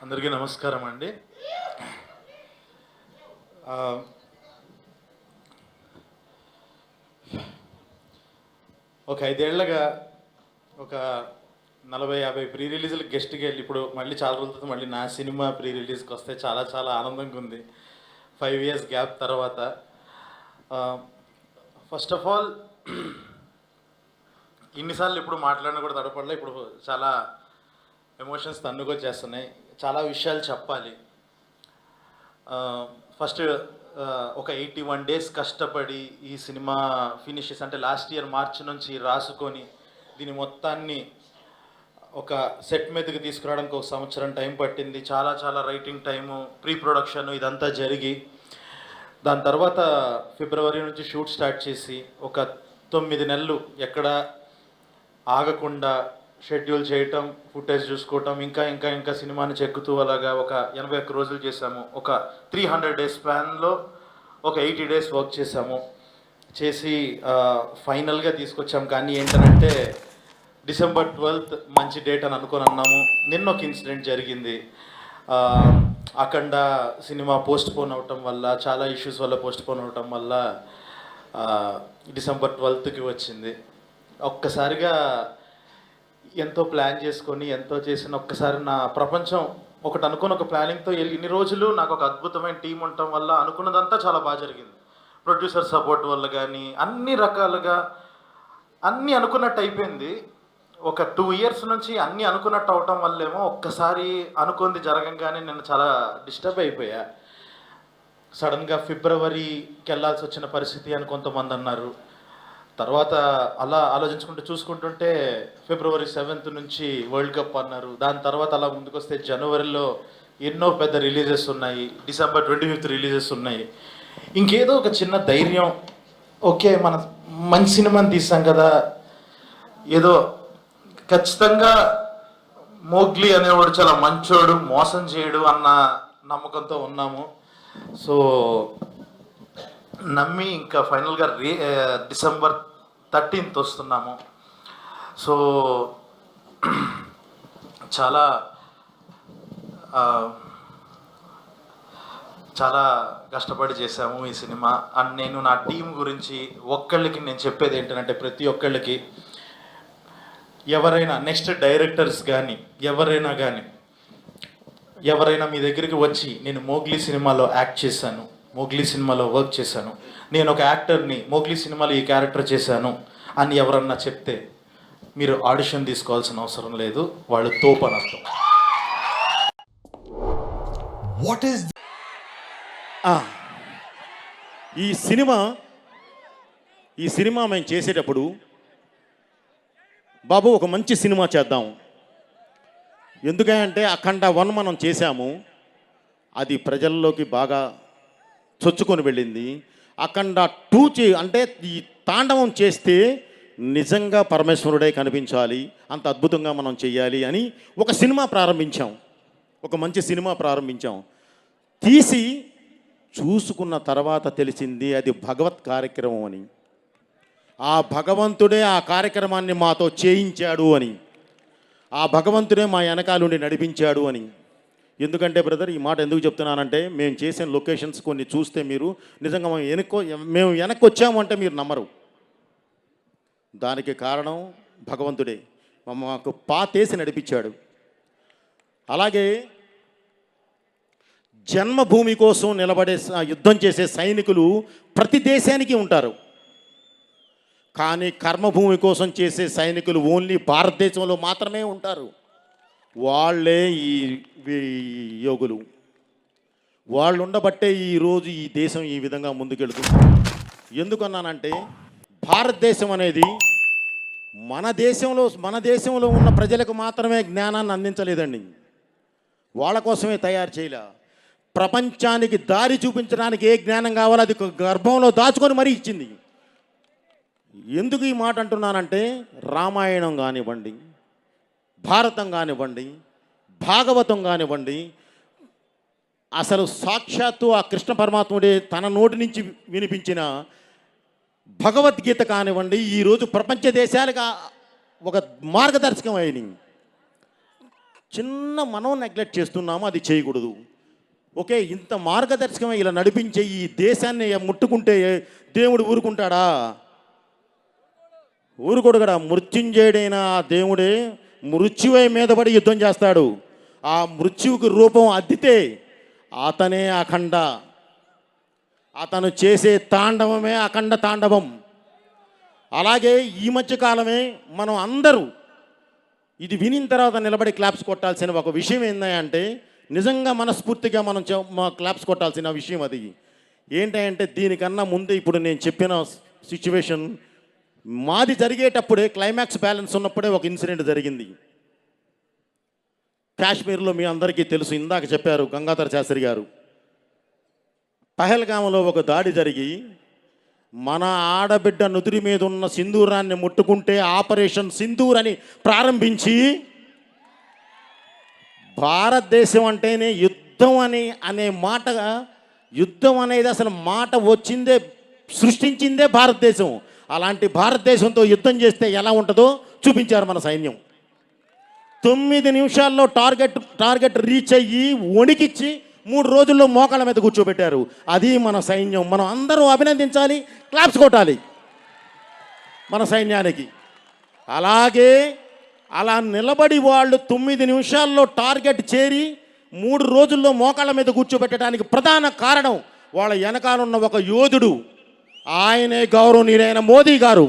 అందరికీ నమస్కారం అండి. ఒక 5 ఏళ్లుగా ఒక 40-50 ప్రీ రిలీజ్‌లకి గెస్ట్‌గా వెళ్ళి ఇప్పుడు మళ్ళీ చాలా రోజుల తర్వాత మళ్ళీ నా సినిమా ప్రీ రిలీజ్‌కి వస్తే చాలా చాలా ఆనందంగా ఉంది. 5 ఇయర్స్ గ్యాప్ తర్వాత. ఫస్ట్ ఆఫ్ ఆల్ ఇన్నిసార్లు ఇప్పుడు మాట్లాడినా కూడా తడపడలే. ఇప్పుడు చాలా ఎమోషన్స్ తన్నుకొచ్చేస్తున్నాయి. చాలా విషయాలు చెప్పాలి. ఫస్ట్ ఒక 81 డేస్ కష్టపడి ఈ సినిమా ఫినిషెస్ అంటే లాస్ట్ ఇయర్ మార్చి నుంచి రాసుకొని దీని మొత్తాన్ని ఒక సెట్ మీదకి తీసుకురావడానికి ఒక సంవత్సరం టైం పట్టింది. చాలా చాలా రైటింగ్ టైము, ప్రీ ప్రొడక్షన్ ఇదంతా జరిగి దాని తర్వాత ఫిబ్రవరి నుంచి షూట్ స్టార్ట్ చేసి ఒక 9 నెలలు ఎక్కడ ఆగకుండా షెడ్యూల్ చేయటం, ఫుటేజ్ చూసుకోవటం, ఇంకా ఇంకా ఇంకా సినిమాని చెక్కుతూ అలాగా ఒక 81 రోజులు చేసాము. ఒక 300 డేస్ స్పాన్లో ఒక 80 డేస్ వర్క్ చేసాము. చేసి ఫైనల్గా తీసుకొచ్చాము. కానీ ఏంటంటే డిసెంబర్ 12th మంచి డేట్ అని అనుకొని అన్నాము. నిన్న ఒక ఇన్సిడెంట్ జరిగింది. అఖండ సినిమా పోస్ట్ పోన్ అవటం వల్ల, చాలా ఇష్యూస్ వల్ల పోస్ట్ పోన్ అవటం వల్ల డిసెంబర్ 12th వచ్చింది. ఒక్కసారిగా ఎంతో ప్లాన్ చేసుకొని ఎంతో చేసిన ఒక్కసారి నా ప్రపంచం ఒకటి అనుకున్న ఒక ప్లానింగ్తో ఇన్ని రోజులు నాకు ఒక అద్భుతమైన టీం ఉండటం వల్ల అనుకున్నదంతా చాలా బాగా జరిగింది. ప్రొడ్యూసర్ సపోర్ట్ వల్ల కానీ అన్ని రకాలుగా అన్నీ అనుకున్నట్టు అయిపోయింది. ఒక 2 ఇయర్స్ నుంచి అన్నీ అనుకున్నట్టు అవటం వల్లేమో ఒక్కసారి అనుకుంది జరగంగానే నేను చాలా డిస్టర్బ్ అయిపోయా. సడన్గా ఫిబ్రవరికి వెళ్ళాల్సి వచ్చిన పరిస్థితి అని కొంతమంది అన్నారు. తర్వాత అలా ఆలోచించుకుంటూ చూసుకుంటుంటే ఫిబ్రవరి 7th నుంచి వరల్డ్ కప్ అన్నారు. దాని తర్వాత అలా ముందుకు వస్తే జనవరిలో ఎన్నో పెద్ద రిలీజెస్ ఉన్నాయి. డిసెంబర్ 25th రిలీజెస్ ఉన్నాయి. ఇంకేదో ఒక చిన్న ధైర్యం, ఓకే మన మంచి సినిమాని తీసాం కదా, ఏదో ఖచ్చితంగా మోగ్లీ అనేవాడు చాలా మంచోడు, మోసం చేయడు అన్న నమ్మకంతో ఉన్నాము. సో నమ్మి ఇంకా ఫైనల్గా డిసెంబర్ 13th వస్తున్నాము. సో చాలా చాలా కష్టపడి చేశాము ఈ సినిమా. అండ్ నేను నా టీం గురించి ఒక్కళ్ళకి నేను చెప్పేది ఏంటంటే, ప్రతి ఒక్కళ్ళకి ఎవరైనా నెక్స్ట్ డైరెక్టర్స్ కానీ ఎవరైనా మీ దగ్గరికి వచ్చి నేను మోగ్లీ సినిమాలో యాక్ట్ చేశాను, మోగ్లీ సినిమాలో వర్క్ చేశాను, నేను ఒక యాక్టర్ని మోగ్లీ సినిమాలో ఈ క్యారెక్టర్ చేశాను అని ఎవరన్నా చెప్తే మీరు ఆడిషన్ తీసుకోవాల్సిన అవసరం లేదు. వాళ్ళు తోపని అర్థం. వాట్ ఈస్ ఈ సినిమా మేము చేసేటప్పుడు బాబు ఒక మంచి సినిమా చేద్దాం, ఎందుకంటే అఖండ 1 మనం చేశాము, అది ప్రజల్లోకి బాగా చొచ్చుకొని వెళ్ళింది. అఖండ 2 అంటే ఈ తాండవం చేస్తే నిజంగా పరమేశ్వరుడే కనిపించాలి, అంత అద్భుతంగా మనం చెయ్యాలి అని ఒక సినిమా ప్రారంభించాం, ఒక మంచి సినిమా ప్రారంభించాం. తీసి చూసుకున్న తర్వాత తెలిసింది అది భగవత్ కార్యక్రమం అని. ఆ భగవంతుడే ఆ కార్యక్రమాన్ని మాతో చేయించాడు అని, ఆ భగవంతుడే మా వెనకాలుండి నడిపించాడు అని. ఎందుకంటే బ్రదర్, ఈ మాట ఎందుకు చెప్తున్నానంటే, మేము చేసిన లొకేషన్స్ కొన్ని చూస్తే మీరు నిజంగా మేము వెనక్కి వచ్చాము అంటే మీరు నమ్మరు. దానికి కారణం భగవంతుడే మాకు పాతేసి నడిపించాడు. అలాగే జన్మభూమి కోసం నిలబడే యుద్ధం చేసే సైనికులు ప్రతి దేశానికి ఉంటారు, కానీ కర్మభూమి కోసం చేసే సైనికులు ఓన్లీ భారతదేశంలో మాత్రమే ఉంటారు. వాళ్ళే ఈ యోగులు. వాళ్ళు ఉండబట్టే ఈరోజు ఈ దేశం ఈ విధంగా ముందుకెళ్తుంది. ఎందుకన్నానంటే, భారతదేశం అనేది మన దేశంలో ఉన్న ప్రజలకు మాత్రమే జ్ఞానాన్ని అందించలేదండి, వాళ్ళ కోసమే తయారు చేయలే. ప్రపంచానికి దారి చూపించడానికి ఏ జ్ఞానం కావాలో అది గర్భంలో దాచుకొని మరీ ఇచ్చింది. ఎందుకు ఈ మాట అంటున్నానంటే, రామాయణం కానివ్వండి, భారతం కానివ్వండి, భాగవతం కానివ్వండి, అసలు సాక్షాత్తు ఆ కృష్ణ పరమాత్ముడే తన నోటి నుంచి వినిపించిన భగవద్గీత కానివ్వండి, ఈరోజు ప్రపంచ దేశాలకు ఒక మార్గదర్శకం అయినాయి. చిన్న మనం నెగ్లెక్ట్ చేస్తున్నాము, అది చేయకూడదు. ఓకే, ఇంత మార్గదర్శకమే ఇలా నడిపించే ఈ దేశాన్ని ముట్టుకుంటే దేవుడు ఊరుకుంటాడా? ఊరుకోడు కదా. మృత్యుంజయుడైన ఆ దేవుడే మృత్యువై మీద పడి యుద్ధం చేస్తాడు. ఆ మృత్యువుకి రూపం అద్దితే అతనే అఖండ. అతను చేసే తాండవమే అఖండ తాండవం. అలాగే ఈ మధ్యకాలమే మనం అందరూ ఇది వినిన తర్వాత నిలబడి క్లాప్స్ కొట్టాల్సిన ఒక విషయం ఏంటంటే, నిజంగా మనస్ఫూర్తిగా మనం క్లాప్స్ కొట్టాల్సిన విషయం అది ఏంటంటే, దీనికన్నా ముందే ఇప్పుడు నేను చెప్పిన సిచ్యువేషన్ మాది జరిగేటప్పుడే క్లైమాక్స్ బ్యాలెన్స్ ఉన్నప్పుడే ఒక ఇన్సిడెంట్ జరిగింది కాశ్మీర్లో. మీ అందరికీ తెలుసు, ఇందాక చెప్పారు గంగాధర శాస్త్రి గారు. పహల్గామ్లో ఒక దాడి జరిగి మన ఆడబిడ్డ నుదురి మీద ఉన్న సింధూరాన్ని ముట్టుకుంటే ఆపరేషన్ సింధూర్ అని ప్రారంభించి, భారతదేశం అంటేనే యుద్ధం అనే మాట, యుద్ధం అనేది అసలు మాట వచ్చిందే, సృష్టించిందే భారతదేశం. అలాంటి భారతదేశంతో యుద్ధం చేస్తే ఎలా ఉంటుందో చూపించారు మన సైన్యం. 9 నిమిషాల్లో టార్గెట్ రీచ్ అయ్యి వణికిచ్చి 3 రోజుల్లో మోకాళ్ళ మీద కూర్చోబెట్టారు. అది మన సైన్యం. మనం అందరూ అభినందించాలి, క్లాప్స్ కొట్టాలి మన సైన్యానికి. అలాగే అలా నిలబడి వాళ్ళు 9 నిమిషాల్లో టార్గెట్ చేరి 3 రోజుల్లో మోకాళ్ళ మీద కూర్చోబెట్టడానికి ప్రధాన కారణం వాళ్ళ వెనకాలన్న ఒక యోధుడు, ఆయనే గౌరవనీయులైన మోదీ గారు.